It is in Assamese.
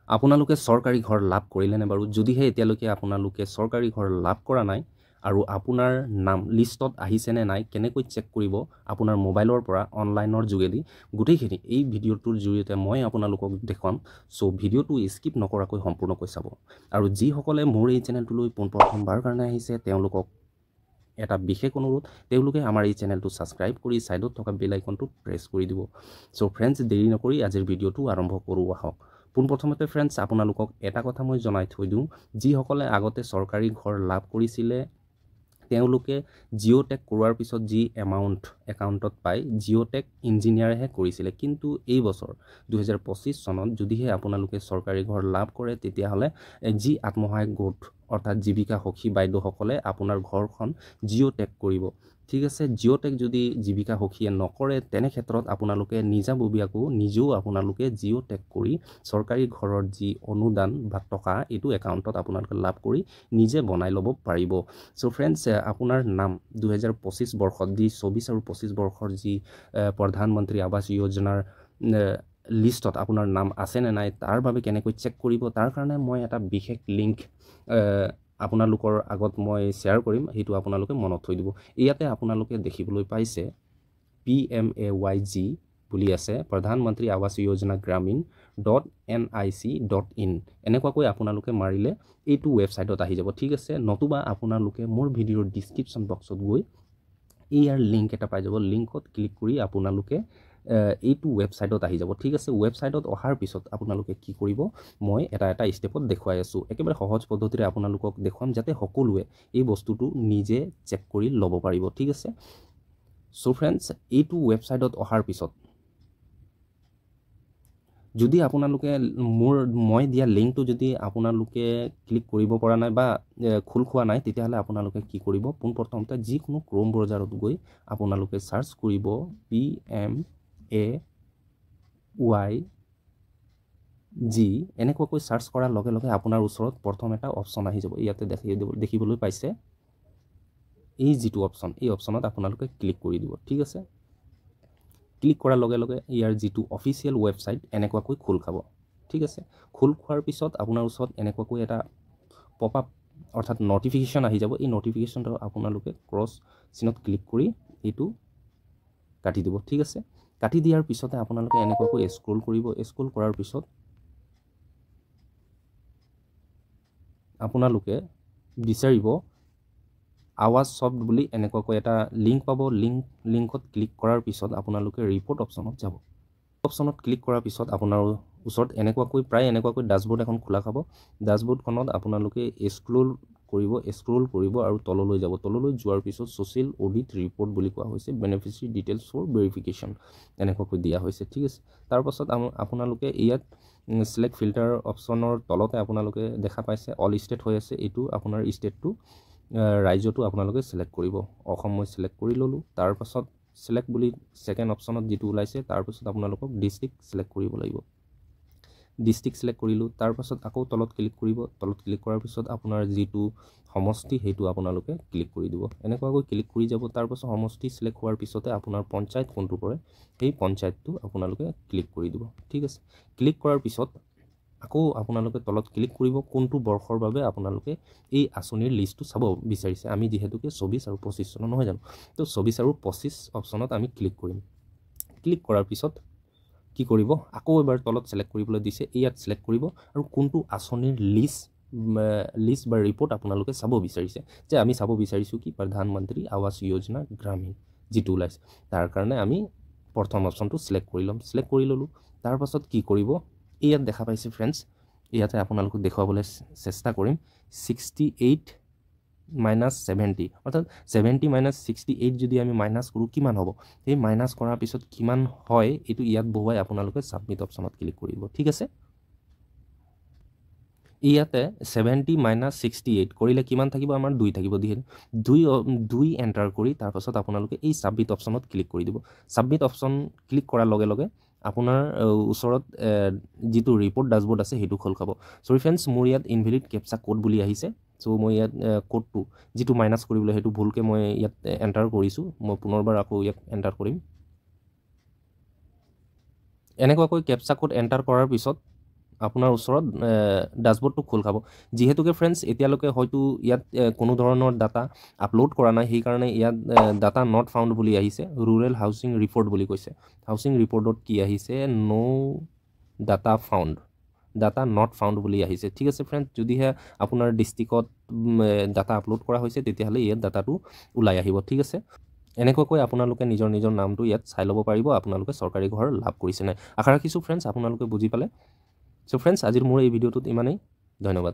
আপোনালোকে চৰকাৰী ঘৰ লাভ কৰিলেনে বাৰু? যদিহে এতিয়ালৈকে আপোনালোকে চৰকাৰী ঘৰ লাভ কৰা নাই আৰু আপোনাৰ নাম লিষ্টত আহিছেনে নাই কেনেকৈ চেক কৰিব আপোনাৰ মোবাইলৰ পৰা অনলাইনৰ যোগেদি গোটেইখিনি এই ভিডিঅ'টোৰ জৰিয়তে মই আপোনালোকক দেখুৱাম। চ' ভিডিঅ'টো স্কিপ নকৰাকৈ সম্পূৰ্ণকৈ চাব। আৰু যিসকলে মোৰ এই চেনেলটোলৈ পোনপ্ৰথমবাৰ কাৰণে আহিছে তেওঁলোকক এটা বিশেষ অনুৰোধ, তেওঁলোকে আমাৰ এই চেনেলটো ছাবস্ক্ৰাইব কৰি ছাইডত থকা বেল আইকনটো প্ৰেছ কৰি দিব। চ' ফ্ৰেণ্ডছ, দেৰি নকৰি আজিৰ ভিডিঅ'টো আৰম্ভ কৰোঁ আহক। পোনপ্ৰথমতে ফ্ৰেণ্ডছ, আপোনালোকক এটা কথা মই জনাই থৈ দিওঁ, যিসকলে আগতে চৰকাৰী ঘৰ লাভ কৰিছিলে তেওঁলোকে জিঅ'টেক কৰোৱাৰ পিছত যি এমাউণ্ট একাউণ্টত পায় জিঅ'টেক ইঞ্জিনিয়াৰেহে কৰিছিলে। কিন্তু এই বছৰ 2025 চনত যদিহে আপোনালোকে চৰকাৰী ঘৰ লাভ কৰে তেতিয়াহ'লে যি আত্মসহায়ক গোট অৰ্থাৎ জীৱিকা সখী বাইদেউসকলে আপোনাৰ ঘৰখন জিঅ'টেক কৰিব। ঠিক আছে, জিঅ'টেক যদি জীৱিকা সখীয়ে নকৰে তেনে ক্ষেত্ৰত আপোনালোকে নিজাববীয়াকৈ নিজেও আপোনালোকে জিঅ'টেক কৰি চৰকাৰী ঘৰৰ যি অনুদান বা টকা এইটো একাউণ্টত আপোনালোকে লাভ কৰি নিজে বনাই ল'ব পাৰিব। চ' ফ্ৰেণ্ডছ, আপোনাৰ নাম 2025 বৰ্ষত যি 24 আৰু 25 বৰ্ষৰ যি প্ৰধানমন্ত্ৰী আৱাস যোজনাৰ লিষ্টত আপোনাৰ নাম আছেনে নাই তাৰ বাবে কেনেকৈ চেক কৰিব তাৰ কাৰণে মই এটা বিশেষ লিংক আপোনালোকৰ আগত মই শ্বেয়াৰ কৰিম, সেইটো আপোনালোকে মনত থৈ দিব। ইয়াতে আপোনালোকে দেখিবলৈ পাইছে PMAYG বুলি আছে, প্ৰধানমন্ত্ৰী আৱাস যোজনা গ্ৰামীণ .nic.in। এনেকুৱাকৈ আপোনালোকে মাৰিলে এইটো ৱেবছাইটত আহি যাব। ঠিক আছে, নতুবা আপোনালোকে মোৰ ভিডিঅ'ৰ ডিছক্ৰিপশ্যন বক্সত গৈ ইয়াৰ লিংক এটা পাই যাব, লিংকত ক্লিক কৰি আপোনালোকে এইটো ৱেবছাইটত আহি যাব। ঠিক আছে, ৱেবছাইটত অহাৰ পিছত আপোনালোকে কি কৰিব মই এটা এটা ষ্টেপত দেখুৱাই আছোঁ। একেবাৰে সহজ পদ্ধতিৰে আপোনালোকক দেখুৱাম যাতে সকলোৱে এই বস্তুটো নিজে চেক কৰি ল'ব পাৰিব। ঠিক আছে, চ' ফ্ৰেণ্ডছ, এইটো ৱেবছাইটত অহাৰ পিছত যদি আপোনালোকে মই দিয়া লিংকটো যদি আপোনালোকে ক্লিক কৰিব পৰা নাই বা খোল খোৱা নাই তেতিয়াহ'লে আপোনালোকে কি কৰিব, পোনপ্ৰথমতে যিকোনো ক্ৰোম ব্ৰাউজাৰত গৈ আপোনালোকে চাৰ্চ কৰিব PMAYG। এনেকুৱাকৈ চাৰ্চ কৰাৰ লগে লগে আপোনাৰ ওচৰত প্ৰথম এটা অপশ্যন আহি যাব। ইয়াতে দেখিবলৈ পাইছে এই যিটো অপশ্যন, এই অপশ্যনত আপোনালোকে ক্লিক কৰি দিব। ঠিক আছে, ক্লিক কৰাৰ লগে লগে ইয়াৰ যিটো অফিচিয়েল ৱেবছাইট এনেকুৱাকৈ খোল খাব। ঠিক আছে, খোল খোৱাৰ পিছত আপোনাৰ ওচৰত এনেকুৱাকৈ এটা পপ আপ অৰ্থাৎ নটিফিকেশ্যন আহি যাব। এই নটিফিকেশ্যনটো আপোনালোকে ক্ৰছ চিনত ক্লিক কৰি এইটো কাটি দিব। ঠিক আছে, কাটি দিয়াৰ পিছতে আপোনালোকে এনেকুৱাকৈ স্ক্ৰল কৰিব। স্ক্ৰল কৰাৰ পিছত আপোনালোকে বিচাৰিব আৱাজ ছফ্ট বুলি এনেকুৱাকৈ এটা লিংক পাব। লিংকত ক্লিক কৰাৰ পিছত আপোনালোকে ৰিপৰ্ট অপশ্যনত যাব। অপশ্যনত ক্লিক কৰাৰ পিছত আপোনাৰ ওচৰত প্ৰায় এনেকুৱাকৈ ডাছবৰ্ড এখন খোলা খাব। ডাছবৰ্ডখনত আপোনালোকে স্ক্ৰল কৰিব আৰু তললৈ যাব। তললৈ যোৱাৰ পিছত ছ'চিয়েল অডিট ৰিপৰ্ট বুলি কোৱা হৈছে, বেনিফিচিয়াৰী ডিটেইলছ ফৰ ভেৰিফিকেশ্যন এনেকুৱাকৈ দিয়া হৈছে। ঠিক আছে, তাৰপাছত আপোনালোকে ইয়াত চিলেক্ট ফিল্টাৰ অপশ্যনৰ তলতে আপোনালোকে দেখা পাইছে অল ষ্টেট হৈ আছে। এইটো আপোনাৰ ষ্টেটটো ৰাজ্যটো আপোনালোকে চিলেক্ট কৰিব। অসম মই চিলেক্ট কৰি ল'লোঁ। তাৰপাছত চিলেক্ট বুলি ছেকেণ্ড অপশ্যনত যিটো ওলাইছে তাৰপাছত আপোনালোকক ডিষ্ট্ৰিক্ট চিলেক্ট কৰিব লাগিব। ডিষ্ট্ৰিক্ট চিলেক্ট কৰিলোঁ। তাৰপাছত আকৌ তলত ক্লিক কৰিব। তলত ক্লিক কৰাৰ পিছত আপোনাৰ যিটো সমষ্টি সেইটো আপোনালোকে ক্লিক কৰি দিব। এনেকুৱাকৈ ক্লিক কৰি যাব। তাৰপাছত সমষ্টি চিলেক্ট হোৱাৰ পিছতে আপোনাৰ পঞ্চায়ত কোনটো পৰে সেই পঞ্চায়তটো আপোনালোকে ক্লিক কৰি দিব। ঠিক আছে, ক্লিক কৰাৰ পিছত আকৌ আপোনালোকে তলত ক্লিক কৰিব কোনটো বৰ্ষৰ বাবে আপোনালোকে এই আঁচনিৰ লিষ্টটো চাব বিচাৰিছে। আমি যিহেতুকে 24 আৰু 25 চনৰ নহয় জানো, তো 24 আৰু 25 অপশ্যনত আমি ক্লিক কৰিম। ক্লিক কৰাৰ পিছত কি কৰিব, আকৌ এবাৰ তলত চিলেক্ট কৰিবলৈ দিছে, ইয়াত চিলেক্ট কৰিব আৰু কোনটো আঁচনিৰ লিষ্ট বা ৰিপৰ্ট আপোনালোকে চাব বিচাৰিছে। যে আমি চাব বিচাৰিছোঁ কি প্ৰধানমন্ত্ৰী আৱাস যোজনা গ্ৰামীণ যিটো ওলাইছে, তাৰ কাৰণে আমি প্ৰথম অপশ্যনটো চিলেক্ট কৰি ল'ম। চিলেক্ট কৰি ল'লোঁ। তাৰপাছত কি কৰিব, ইয়াত দেখা পাইছে ফ্ৰেণ্ডছ, ইয়াতে আপোনালোকক দেখুৱাবলৈ চেষ্টা কৰিম 68 - 70 অৰ্থাৎ 70 - 68 যদি আমি মাইনাছ কৰোঁ কিমান হ'ব, সেই মাইনাছ কৰাৰ পিছত কিমান হয় এইটো ইয়াত বহুৱাই আপোনালোকে ছাবমিট অপশ্যনত ক্লিক কৰিব। ঠিক আছে, ইয়াতে 70 - 68 কৰিলে কিমান থাকিব, আমাৰ 2 থাকিব। যিহেতু 2 এণ্টাৰ কৰি তাৰপাছত আপোনালোকে এই ছাবমিট অপশ্যনত ক্লিক কৰি দিব। ছাবমিট অপশ্যন ক্লিক কৰাৰ লগে লগে আপোনাৰ ওচৰত যিটো ৰিপৰ্ট ডাছবৰ্ড আছে সেইটো খোল খাব। চৰি ফ্ৰেণ্ডছ, মোৰ ইয়াত ইনভেলিড কেপচা কোড বুলি আহিছে। চ' মই ইয়াত কোডটো যিটো মাইনাছ কৰিবলৈ সেইটো ভুলকৈ মই ইয়াত এণ্টাৰ কৰিছোঁ। মই পুনৰবাৰ আকৌ ইয়াত এণ্টাৰ কৰিম। এনেকুৱাকৈ কেপচা কোড এণ্টাৰ কৰাৰ পিছত আপোনাৰ ওচৰত ড্যাশবোৰ্ডটো খোল খাব যিহেতুকে ফ্ৰেণ্ডছ এতিয়ালৈকে হয়তো ইয়াত কোনো ধৰণৰ ডাটা আপলোড কৰা নাই সেইকাৰণে ইয়াত ডাটা নট ফাউণ্ড বুলি আহিছে ৰুৰেল হাউচিং ৰিপৰ্ট বুলি কৈছে হাউচিং ৰিপৰ্টত কি আহিছে নো data found data not found বুলি আহিছে ঠিক আছে ফ্ৰেণ্ডছ যদিহে আপোনাৰ ডিষ্ট্ৰিক্টত ডাটা আপলোড কৰা হৈছে তেতিয়াহ'লে ইয়াত ডাটাটো ওলাই আহিব ঠিক আছে এনেকুৱাকৈ আপোনালোকে নিজৰ নামটো ইয়াত চাই ল'ব পাৰিব আপোনালোকে চৰকাৰী ঘৰ লাভ কৰিছে নাই আশা ৰাখিছোঁ ফ্ৰেণ্ডছ আপোনালোকে বুজি পালে চ' ফ্ৰেণ্ডছ আজিৰ মোৰ এই ভিডিঅ'টোত ইমানেই ধন্যবাদ